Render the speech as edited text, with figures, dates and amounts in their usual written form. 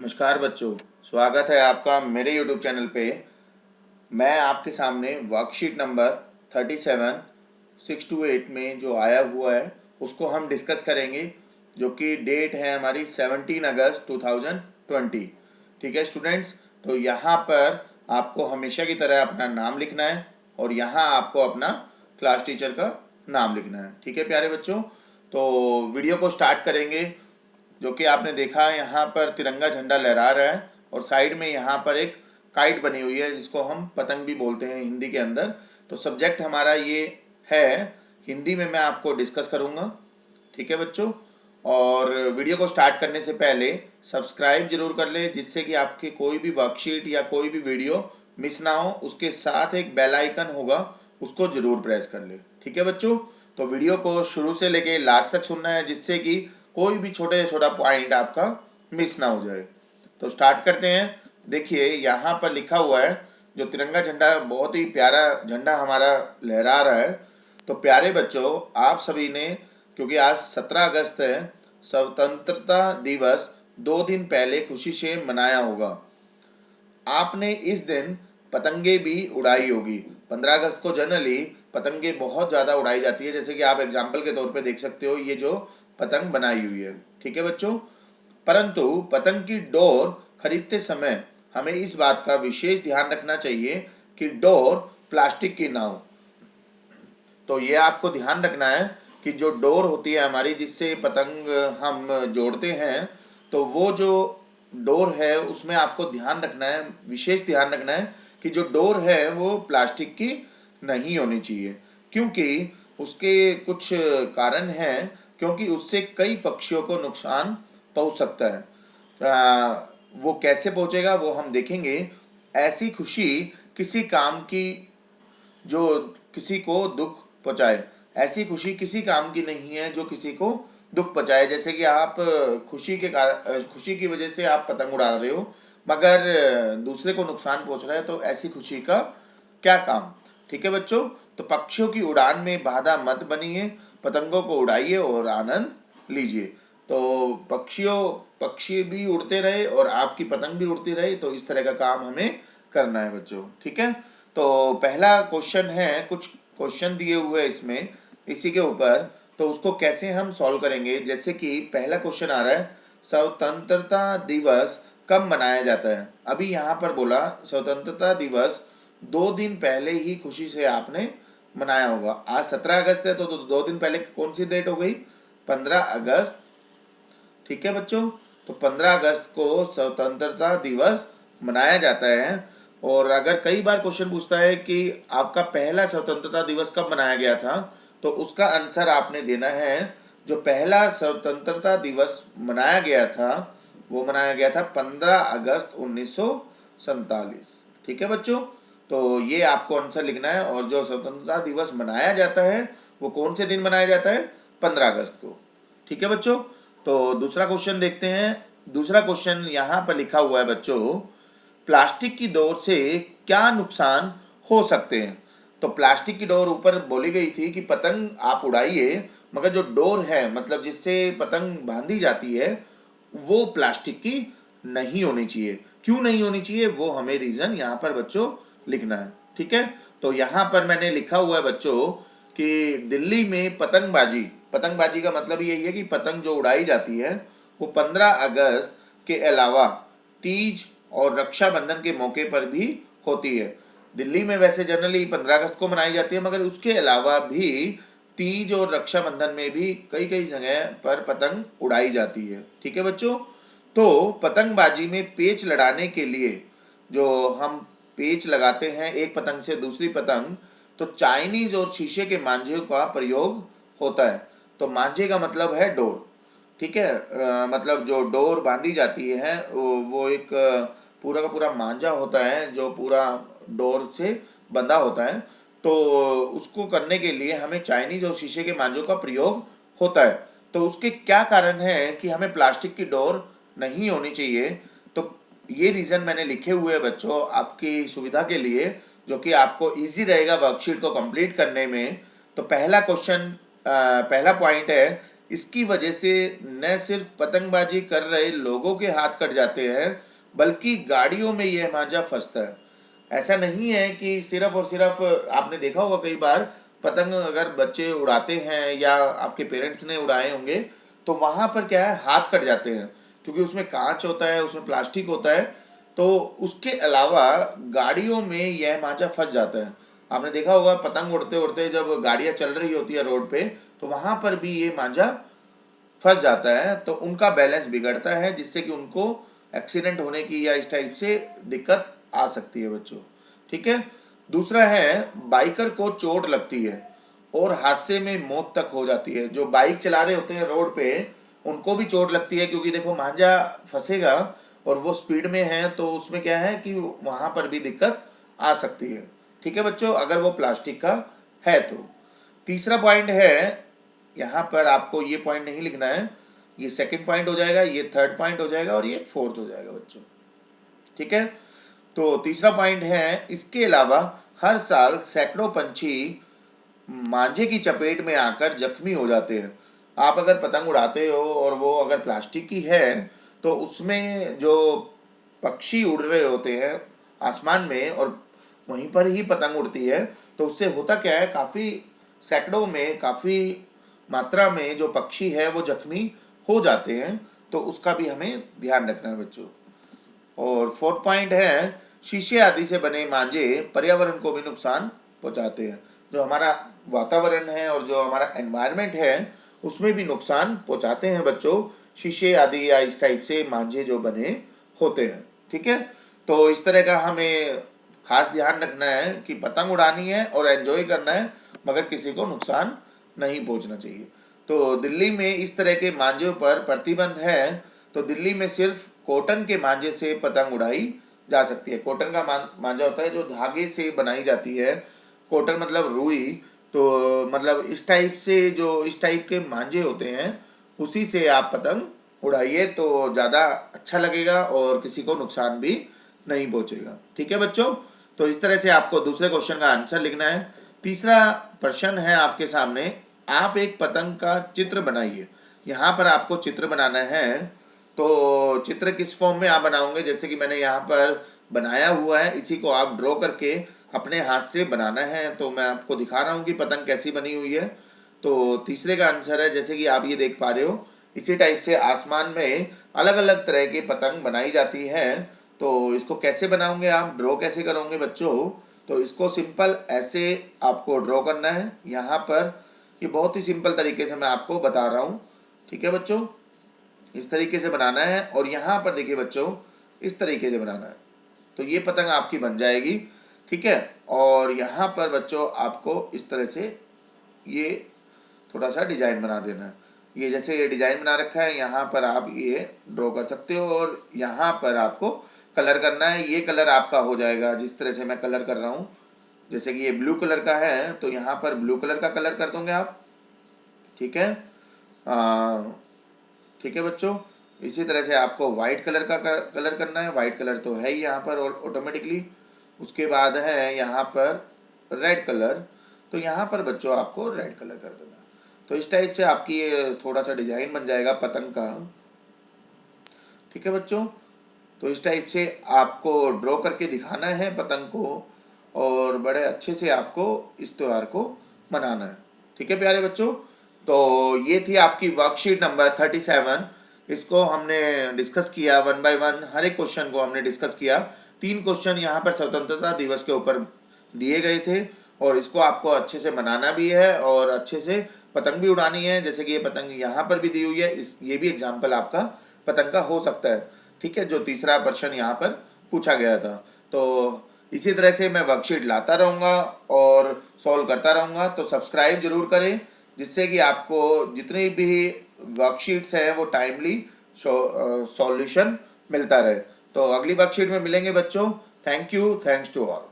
नमस्कार बच्चों, स्वागत है आपका मेरे YouTube चैनल पे। मैं आपके सामने वर्कशीट नंबर 37 6 to 8 में जो आया हुआ है उसको हम डिस्कस करेंगे, जो कि डेट है हमारी 17 अगस्त 2020। ठीक है स्टूडेंट्स, तो यहाँ पर आपको हमेशा की तरह अपना नाम लिखना है और यहाँ आपको अपना क्लास टीचर का नाम लिखना है। ठीक है प्यारे बच्चों, तो वीडियो को स्टार्ट करेंगे। जो कि आपने देखा यहाँ पर तिरंगा झंडा लहरा रहा है और साइड में यहाँ पर एक काइट बनी हुई है जिसको हम पतंग भी बोलते हैं हिंदी के अंदर। तो सब्जेक्ट हमारा ये है, हिंदी में मैं आपको डिस्कस करूँगा। ठीक है बच्चों, और वीडियो को स्टार्ट करने से पहले सब्सक्राइब जरूर कर ले, जिससे कि आपके कोई भी वर्कशीट या कोई भी वीडियो मिस ना हो। उसके साथ एक बेल आइकन होगा, उसको जरूर प्रेस कर ले। ठीक है बच्चों, तो वीडियो को शुरू से लेके लास्ट तक सुनना है, जिससे कि कोई भी छोटे से छोटा पॉइंट आपका मिस ना हो जाए। तो स्टार्ट करते हैं। देखिए यहाँ पर लिखा हुआ है, जो तिरंगा झंडा बहुत ही प्यारा झंडा हमारा लहरा रहा है। तो प्यारे बच्चों, आप सभी ने, क्योंकि आज 17 अगस्त है, स्वतंत्रता दिवस 2 दिन पहले खुशी से मनाया होगा। आपने इस दिन पतंगे भी उड़ाई होगी। 15 अगस्त को जनरली पतंगे बहुत ज़्यादा उड़ाई जाती है, जैसे कि आप एग्जाम्पल के तौर पे देख सकते हो, ये जो पतंग बनाई हुई है। ठीक है बच्चों, परंतु पतंग की डोर खरीदते समय हमें इस बात का विशेष ध्यान रखना चाहिए कि डोर प्लास्टिक की ना हो। तो ये आपको ध्यान रखना है कि जो डोर होती है हमारी, जिससे पतंग हम जोड़ते हैं, तो वो जो डोर है उसमें आपको ध्यान रखना है, विशेष ध्यान रखना है कि जो डोर है वो प्लास्टिक की नहीं होनी चाहिए। क्योंकि उसके कुछ कारण हैं, क्योंकि उससे कई पक्षियों को नुकसान पहुंच सकता है। वो कैसे पहुंचेगा वो हम देखेंगे। ऐसी खुशी किसी काम की जो किसी को दुख पहुंचाए, ऐसी खुशी किसी काम की नहीं है जो किसी को दुख पहुंचाए। जैसे कि आप खुशी की वजह से आप पतंग उड़ा रहे हो, मगर दूसरे को नुकसान पहुंच रहा है, तो ऐसी खुशी का क्या काम। ठीक है बच्चों, तो पक्षियों की उड़ान में बाधा मत बनिए, पतंगों को उड़ाइए और आनंद लीजिए। तो पक्षी भी उड़ते रहे और आपकी पतंग भी उड़ती रहे, तो इस तरह का काम हमें करना है बच्चों। ठीक है, तो पहला क्वेश्चन है, कुछ क्वेश्चन दिए हुए हैं इसमें, इसी के ऊपर, तो उसको कैसे हम सॉल्व करेंगे। जैसे कि पहला क्वेश्चन आ रहा है, स्वतंत्रता दिवस कब मनाया जाता है। अभी यहाँ पर बोला स्वतंत्रता दिवस 2 दिन पहले ही खुशी से आपने मनाया होगा। आज 17 अगस्त है, तो 2 दिन पहले कौन सी डेट हो गई, 15 अगस्त। ठीक है बच्चों, तो 15 अगस्त को स्वतंत्रता दिवस मनाया जाता है। और अगर कई बार क्वेश्चन पूछता है कि आपका पहला स्वतंत्रता दिवस कब मनाया गया था, तो उसका आंसर आपने देना है, जो पहला स्वतंत्रता दिवस मनाया गया था वो मनाया गया था 15 अगस्त 1947। ठीक है बच्चों, तो ये आपको आंसर लिखना है। और जो स्वतंत्रता दिवस मनाया जाता है वो कौन से दिन मनाया जाता है, 15 अगस्त को। ठीक है बच्चों, तो दूसरा क्वेश्चन देखते हैं। दूसरा क्वेश्चन यहाँ पर लिखा हुआ है बच्चों, प्लास्टिक की डोर से क्या नुकसान हो सकते हैं। तो प्लास्टिक की डोर ऊपर बोली गई थी कि पतंग आप उड़ाइए, मगर जो डोर है, मतलब जिससे पतंग बांधी जाती है, वो प्लास्टिक की नहीं होनी चाहिए। क्यों नहीं होनी चाहिए वो हमें रीजन यहाँ पर बच्चों लिखना है। ठीक है, तो यहाँ पर मैंने लिखा हुआ है बच्चों कि दिल्ली में पतंगबाजी, पतंगबाजी का मतलब यही है कि पतंग जो उड़ाई जाती है वो 15 अगस्त के अलावा तीज और रक्षाबंधन के मौके पर भी होती है। दिल्ली में वैसे जनरली 15 अगस्त को मनाई जाती है, मगर उसके अलावा भी तीज और रक्षाबंधन में भी कई कई जगह पर पतंग उड़ाई जाती है। ठीक है बच्चों, तो पतंगबाजी में पेच लड़ाने के लिए जो हम पेच लगाते हैं एक पतंग से दूसरी पतंग, तो चाइनीज और शीशे के मांझे का प्रयोग होता है। तो मांझे का मतलब है डोर। ठीक है, मतलब जो डोर बांधी जाती है वो एक पूरा का पूरा मांझा होता है जो पूरा डोर से बंधा होता है। तो उसको करने के लिए हमें चाइनीज और शीशे के मांझों का प्रयोग होता है। तो उसके क्या कारण है कि हमें प्लास्टिक की डोर नहीं होनी चाहिए। तो ये रीज़न मैंने लिखे हुए हैं बच्चों आपकी सुविधा के लिए, जो कि आपको इजी रहेगा वर्कशीट को कंप्लीट करने में। तो पहला क्वेश्चन, पहला पॉइंट है इसकी वजह से न सिर्फ पतंगबाजी कर रहे लोगों के हाथ कट जाते हैं, बल्कि गाड़ियों में यह मांझा फंसता है। ऐसा नहीं है कि सिर्फ और सिर्फ, आपने देखा होगा कई बार पतंग अगर बच्चे उड़ाते हैं या आपके पेरेंट्स ने उड़ाए होंगे, तो वहाँ पर क्या है, हाथ कट जाते हैं, क्योंकि उसमें कांच होता है, उसमें प्लास्टिक होता है। तो उसके अलावा गाड़ियों में यह मांझा फंस जाता है। आपने देखा होगा पतंग उड़ते उड़ते जब गाड़ियाँ चल रही होती है रोड पे, तो वहाँ पर भी ये मांझा फंस जाता है, तो उनका बैलेंस बिगड़ता है, जिससे कि उनको एक्सीडेंट होने की या इस टाइप से दिक्कत आ सकती है बच्चों। ठीक है। दूसरा है, बाइकर को चोट लगती है और हादसे में मौत तक हो जाती है। जो बाइक चला रहे होते हैं रोड पे, उनको भी चोट लगती है, क्योंकि देखो मांझा फंसेगा और वो स्पीड में है, तो उसमें क्या है कि वहां पर भी दिक्कत आ सकती है। ठीक है बच्चों, अगर वो प्लास्टिक का है तो। तीसरा पॉइंट है, यहाँ पर आपको ये पॉइंट नहीं लिखना है, ये सेकंड पॉइंट हो जाएगा, ये थर्ड पॉइंट हो जाएगा और ये फोर्थ हो जाएगा बच्चों। ठीक है। तो तीसरा पॉइंट है, इसके अलावा हर साल सैकड़ों पंछी मांझे की चपेट में आकर जख्मी हो जाते हैं। आप अगर पतंग उड़ाते हो और वो अगर प्लास्टिक की है, तो उसमें जो पक्षी उड़ रहे होते हैं आसमान में और वहीं पर ही पतंग उड़ती है, तो उससे होता क्या है, काफ़ी सैकड़ों में, काफ़ी मात्रा में जो पक्षी है वो जख्मी हो जाते हैं। तो उसका भी हमें ध्यान रखना है बच्चों। और फोर्थ पॉइंट है, शीशे आदि से बने मांझे पर्यावरण को भी नुकसान पहुंचाते हैं। जो हमारा वातावरण है और जो हमारा एनवायरनमेंट है, उसमें भी नुकसान पहुंचाते हैं बच्चों, शीशे आदि या इस टाइप से मांझे जो बने होते हैं। ठीक है। तो इस तरह का हमें खास ध्यान रखना है कि पतंग उड़ानी है और एंजॉय करना है, मगर किसी को नुकसान नहीं पहुंचना चाहिए। तो दिल्ली में इस तरह के मांझों पर प्रतिबंध है। तो दिल्ली में सिर्फ कॉटन के मांझे से पतंग उड़ाई जा सकती है। कॉटन का मांझा होता है जो धागे से बनाई जाती है, कॉटन मतलब रुई। तो मतलब इस टाइप से, जो इस टाइप के मांझे होते हैं, उसी से आप पतंग उड़ाइए तो ज़्यादा अच्छा लगेगा और किसी को नुकसान भी नहीं पहुंचेगा। ठीक है बच्चों। तो इस तरह से आपको दूसरे क्वेश्चन का आंसर लिखना है। तीसरा प्रश्न है आपके सामने, आप एक पतंग का चित्र बनाइए। यहाँ पर आपको चित्र बनाना है। तो चित्र किस फॉर्म में आप बनाओगे, जैसे कि मैंने यहाँ पर बनाया हुआ है, इसी को आप ड्रॉ करके अपने हाथ से बनाना है। तो मैं आपको दिखा रहा हूँ कि पतंग कैसी बनी हुई है। तो तीसरे का आंसर है, जैसे कि आप ये देख पा रहे हो, इसी टाइप से आसमान में अलग अलग तरह की पतंग बनाई जाती है। तो इसको कैसे बनाओगे आप, ड्रॉ कैसे करोगे बच्चों, तो इसको सिंपल ऐसे आपको ड्रॉ करना है। यहाँ पर ये बहुत ही सिंपल तरीके से मैं आपको बता रहा हूँ। ठीक है बच्चों, इस तरीके से बनाना है। और यहाँ पर देखिए बच्चों, इस तरीके से बनाना है, तो ये पतंग आपकी बन जाएगी। ठीक है। और यहाँ पर बच्चों आपको इस तरह से ये थोड़ा सा डिजाइन बना देना है। ये जैसे ये डिजाइन बना रखा है, यहाँ पर आप ये ड्रॉ कर सकते हो और यहाँ पर आपको कलर करना है। ये कलर आपका हो जाएगा जिस तरह से मैं कलर कर रहा हूँ। जैसे कि ये ब्लू कलर का है, तो यहाँ पर ब्लू कलर का कलर कर दोगे आप। ठीक है। ठीक है बच्चों, इसी तरह से आपको वाइट कलर का कलर करना है। वाइट कलर तो है ही यहाँ पर ऑटोमेटिकली। उसके बाद है यहाँ पर रेड कलर, तो यहाँ पर बच्चों आपको रेड कलर कर देना। तो इस टाइप से आपकी ये थोड़ा सा डिजाइन बन जाएगा पतंग का। ठीक है बच्चों, तो इस टाइप से आपको ड्रॉ करके दिखाना है पतंग को, और बड़े अच्छे से आपको इस त्यौहार को मनाना है। ठीक है प्यारे बच्चों। तो ये थी आपकी वर्कशीट नंबर 37। इसको हमने डिस्कस किया वन बाय वन, हर एक क्वेश्चन को हमने डिस्कस किया। 3 क्वेश्चन यहाँ पर स्वतंत्रता दिवस के ऊपर दिए गए थे, और इसको आपको अच्छे से मनाना भी है और अच्छे से पतंग भी उड़ानी है। जैसे कि ये पतंग यहाँ पर भी दी हुई है, ये भी एग्जाम्पल आपका पतंग का हो सकता है। ठीक है, जो तीसरा प्रश्न यहाँ पर पूछा गया था। तो इसी तरह से मैं वर्कशीट लाता रहूँगा और सॉल्व करता रहूँगा। तो सब्सक्राइब जरूर करें, जिससे कि आपको जितनी भी वर्कशीट्स हैं वो टाइमली सॉल्यूशन मिलता रहे। तो अगली वर्कशीट में मिलेंगे बच्चों। Thank you, thanks to all.